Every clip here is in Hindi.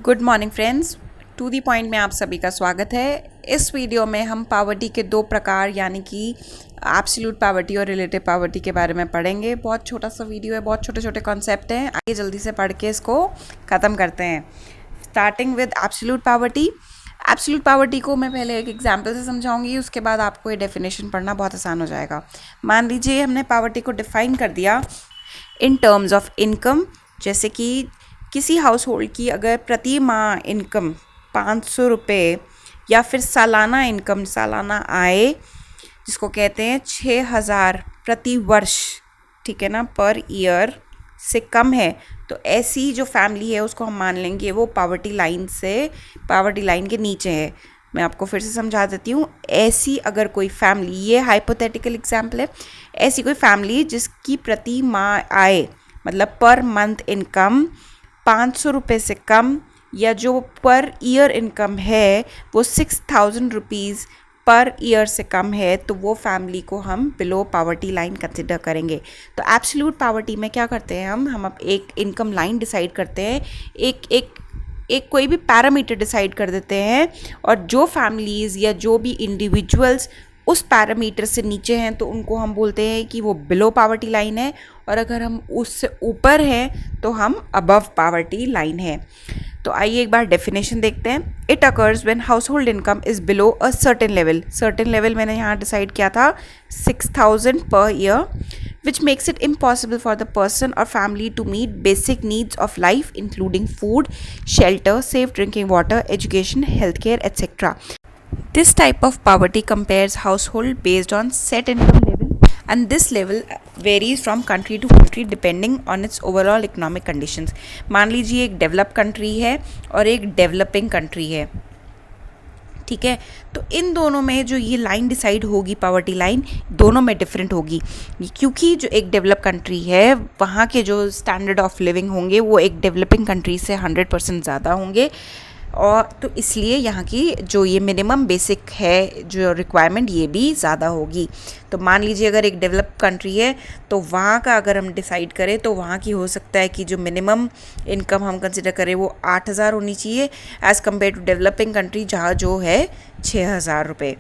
Good morning friends, to the point में आप सभी का स्वागत है। इस वीडियो में हम पावर्टी के दो प्रकार यानी कि एब्सोल्यूट पावर्टी और रिलेटिव पावर्टी के बारे में पढ़ेंगे। बहुत छोटा सा वीडियो है, बहुत छोटे छोटे कॉन्सेप्ट हैं। आइए जल्दी से पढ़ के इसको ख़त्म करते हैं। Starting with absolute poverty. Absolute poverty को मैं पहले एक एग्जाम्पल से समझाऊंगी, उसके बाद आपको ये डेफिनेशन पढ़ना बहुत आसान हो जाएगा। मान लीजिए हमने पावर्टी को डिफाइन कर दिया इन टर्म्स ऑफ इनकम, जैसे कि किसी हाउस होल्ड की अगर प्रति माह इनकम 500 रुपये या फिर सालाना इनकम, सालाना आय जिसको कहते हैं 6000 प्रति वर्ष, ठीक है ना, पर ईयर से कम है, तो ऐसी जो फैमिली है उसको हम मान लेंगे वो पावर्टी लाइन के नीचे है। मैं आपको फिर से समझा देती हूँ। ऐसी अगर कोई फैमिली, ये हाइपोथेटिकल एग्जाम्पल है, ऐसी कोई फैमिली जिसकी प्रति माह आय मतलब पर मंथ इनकम 500 रुपये से कम या जो पर ईयर इनकम है वो 6000 रुपीज़ पर ईयर से कम है, तो वो फैमिली को हम बिलो पावर्टी लाइन कंसिडर करेंगे। तो एब्सोल्यूट पावर्टी में क्या करते हैं हम अब एक इनकम लाइन डिसाइड करते हैं, एक कोई भी पैरामीटर डिसाइड कर देते हैं, और जो फैमिलीज़ या जो भी इंडिविजुअल्स उस पैरामीटर से नीचे हैं तो उनको हम बोलते हैं कि वो बिलो पावर्टी लाइन है, और अगर हम उससे ऊपर हैं तो हम अबव पावर्टी लाइन है। तो आइए एक बार डेफिनेशन देखते हैं। It occurs when house hold income is below a certain level मैंने यहाँ डिसाइड किया था 6000 per year, which makes it impossible for the person or family to meet basic needs of life including food, shelter, safe drinking water, education, healthcare, etc. This type of poverty compares household based on set income level, and this level varies from country to country depending on its overall economic conditions. मान लीजिए एक डेवलप कंट्री है और एक डेवलपिंग कंट्री है, ठीक है, तो इन दोनों में जो ये लाइन डिसाइड होगी पावर्टी लाइन, दोनों में डिफरेंट होगी, क्योंकि जो एक डेवलप कंट्री है वहाँ के जो स्टैंडर्ड ऑफ लिविंग होंगे वो एक डेवलपिंग कंट्री से 100% ज़्यादा होंगे, और तो इसलिए यहाँ की जो ये मिनिमम बेसिक है जो रिक्वायरमेंट ये भी ज़्यादा होगी। तो मान लीजिए अगर एक डेवलप कंट्री है तो वहाँ का अगर हम डिसाइड करें तो वहाँ की हो सकता है कि जो मिनिमम इनकम हम कंसिडर करें वो 8000 होनी चाहिए, as compared to developing country जहाँ जो है 6000 रुपये।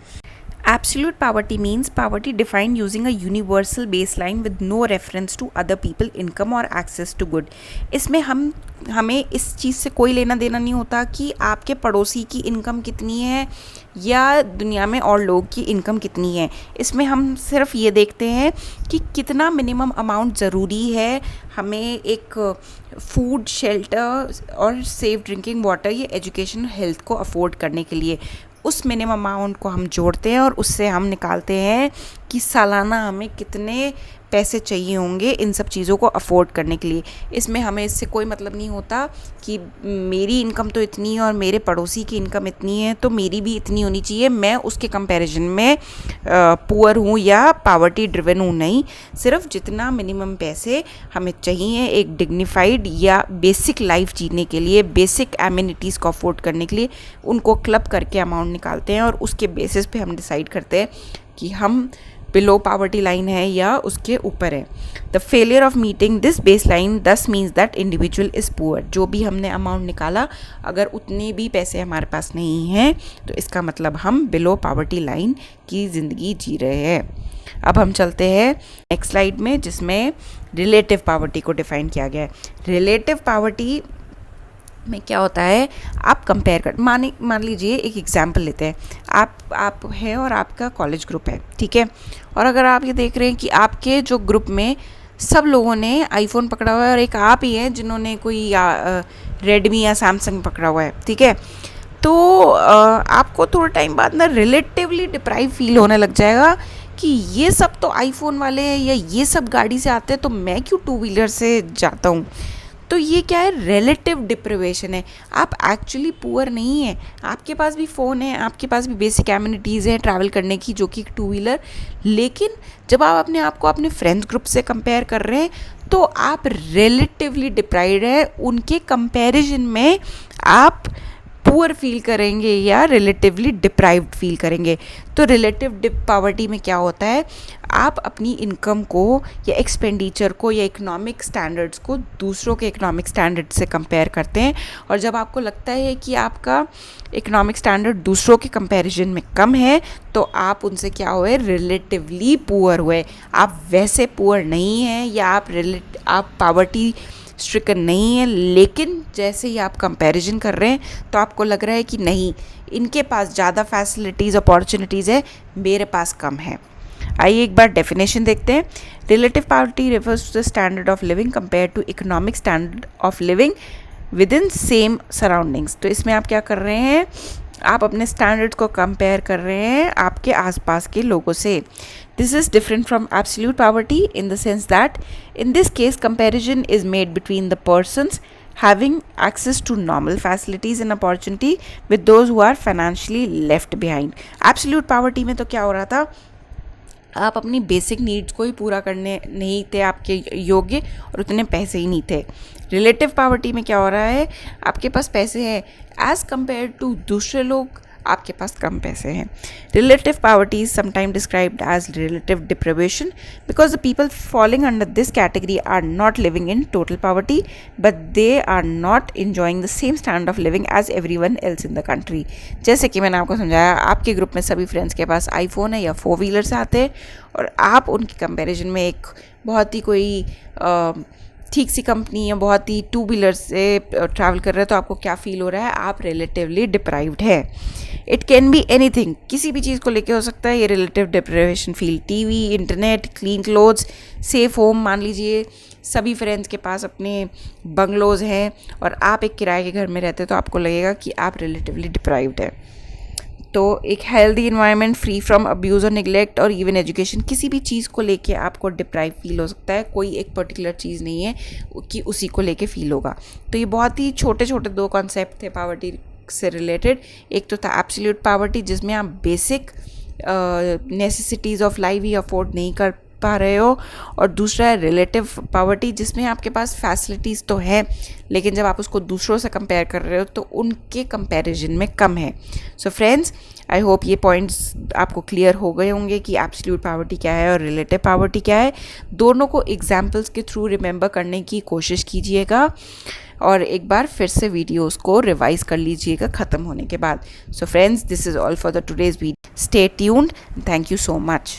Absolute poverty means poverty defined using a universal baseline with no reference to other people income or access to good. इसमें हमें इस चीज़ से कोई लेना देना नहीं होता कि आपके पड़ोसी की इनकम कितनी है या दुनिया में और लोग की इनकम कितनी है। इसमें हम सिर्फ ये देखते हैं कि कितना मिनिमम अमाउंट ज़रूरी है हमें एक फूड, शेल्टर और सेफ ड्रिंकिंग वाटर, ये एजुकेशन, हेल्थ को अफोर्ड करने के लिए। उस मिनिमम अमाउंट को हम जोड़ते हैं और उससे हम निकालते हैं कि सालाना हमें कितने पैसे चाहिए होंगे इन सब चीज़ों को अफोर्ड करने के लिए। इसमें हमें इससे कोई मतलब नहीं होता कि मेरी इनकम तो इतनी है और मेरे पड़ोसी की इनकम इतनी है तो मेरी भी इतनी होनी चाहिए, मैं उसके कंपैरिजन में पुअर हूँ या पावर्टी ड्रिवन हूँ। नहीं, सिर्फ जितना मिनिमम पैसे हमें चाहिए एक डिग्निफाइड या बेसिक लाइफ जीने के लिए, बेसिक एमिनिटीज़ को अफोर्ड करने के लिए, उनको क्लब करके अमाउंट निकालते हैं और उसके बेसिस पे हम डिसाइड करते हैं कि हम बिलो पावर्टी लाइन है या उसके ऊपर है। The failure of meeting this baseline thus means that individual is poor. जो भी हमने अमाउंट निकाला अगर उतने भी पैसे हमारे पास नहीं हैं तो इसका मतलब हम बिलो पावर्टी लाइन की ज़िंदगी जी रहे हैं। अब हम चलते हैं नेक्स्ट स्लाइड में, जिसमें रिलेटिव पावर्टी को डिफाइन किया गया है। रिलेटिव पावर्टी में क्या होता है, आप कंपेयर कर, मान लीजिए एक एग्जांपल लेते हैं। आप हैं और आपका कॉलेज ग्रुप है, ठीक है, और अगर आप ये देख रहे हैं कि आपके जो ग्रुप में सब लोगों ने आईफोन पकड़ा हुआ है और एक आप ही हैं जिन्होंने कोई रेडमी या सैमसंग पकड़ा हुआ है, ठीक है, तो आपको थोड़ा टाइम बाद ना रिलेटिवली डिप्राइव फील होने लग जाएगा कि ये सब तो आईफोन वाले हैं या ये सब गाड़ी से आते हैं तो मैं क्यों टू व्हीलर से जाता हूँ। तो ये क्या है, रिलेटिव डिप्रिवेशन है। आप एक्चुअली पुअर नहीं है, आपके पास भी फ़ोन है, आपके पास भी बेसिक एमिनिटीज़ हैं ट्रैवल करने की, जो कि टू व्हीलर, लेकिन जब आप अपने आप को अपने फ्रेंड्स ग्रुप से कंपेयर कर रहे हैं तो आप रिलेटिवली डिप्राइव्ड है, उनके कंपैरिजन में आप पुअर फील करेंगे या रिलेटिवली डिप्राइव्ड फील करेंगे। तो रिलेटिव पावर्टी में क्या होता है, आप अपनी इनकम को या एक्सपेंडिचर को या इकोनॉमिक स्टैंडर्ड्स को दूसरों के इकोनॉमिक स्टैंडर्ड से कंपेयर करते हैं, और जब आपको लगता है कि आपका इकोनॉमिक स्टैंडर्ड दूसरों के कंपैरिजन में कम है तो आप उनसे क्या हुए, रिलेटिवली पुअर हुए। आप वैसे पुअर नहीं हैं या आप पावर्टी स्ट्रिकन नहीं है, लेकिन जैसे ही आप कंपैरिजन कर रहे हैं तो आपको लग रहा है कि नहीं, इनके पास ज़्यादा फैसिलिटीज़ अपॉर्चुनिटीज़ है, मेरे पास कम है। आइए एक बार डेफिनेशन देखते हैं। Relative poverty refers to the standard of living compared to economic standard of living within same surroundings. तो इसमें आप क्या कर रहे हैं, आप अपने स्टैंडर्ड को कंपेयर कर रहे हैं आपके आसपास के लोगों से। This is different from absolute poverty in the sense that in this case comparison is made between the persons having access to normal facilities and opportunity with those who are financially left behind. Absolute poverty में तो क्या हो रहा था, आप अपनी बेसिक नीड्स को ही पूरा करने नहीं थे आपके योग्य और उतने पैसे ही नहीं थे। रिलेटिव पावर्टी में क्या हो रहा है, आपके पास पैसे हैं एज़ कम्पेयर टू दूसरे लोग, आपके पास कम पैसे हैं। Relative poverty is sometime described as relative deprivation because the people falling under this category are not living in total poverty but they are not enjoying the same standard of living as everyone else in the country. जैसे कि मैंने आपको समझाया, आपके ग्रुप में सभी फ्रेंड्स के पास आईफोन है या 4 व्हीलर्स आते हैं और आप उनके कंपेरिजन में एक बहुत ही कोई ठीक सी कंपनी या बहुत ही 2 व्हीलर से ट्रैवल कर रहे हैं, तो आपको क्या फील हो रहा है, आप रिलेटिवली डिप्राइव्ड है। इट कैन बी एनीथिंग, किसी भी चीज़ को लेके हो सकता है ये relative deprivation feel. TV, internet, clean clothes, safe home. मान लीजिए सभी फ्रेंड्स के पास अपने बंगलोज हैं और आप एक किराए के घर में रहते हैं, तो आपको लगेगा कि आप रिलेटिवली डिप्राइव्ड है। तो एक healthy environment free from abuse और निगलेक्ट और इवन एजुकेशन, किसी भी चीज़ को लेके आपको डिप्राइव फील हो सकता है, कोई एक पर्टिकुलर चीज़ नहीं है कि उसी को लेके फील होगा। तो ये बहुत ही छोटे छोटे 2 कॉन्सेप्ट थे पावर्टी से रिलेटेड। एक तो था एब्सोल्यूट पावर्टी जिसमें आप basic necessities of life he afford नहीं कर पा रहे हो, और दूसरा है रिलेटिव पावर्टी जिसमें आपके पास फैसिलिटीज़ तो है लेकिन जब आप उसको दूसरों से कंपेयर कर रहे हो तो उनके कंपैरिजन में कम है। सो फ्रेंड्स, आई होप ये पॉइंट्स आपको क्लियर हो गए होंगे कि एब्सोल्यूट पावर्टी क्या है और रिलेटिव पावर्टी क्या है। दोनों को एग्जाम्पल्स के थ्रू रिमेंबर करने की कोशिश कीजिएगा और एक बार फिर से वीडियोस को रिवाइज कर लीजिएगा ख़त्म होने के बाद। So friends, this is all for the today's video. Stay tuned. Thank you so much.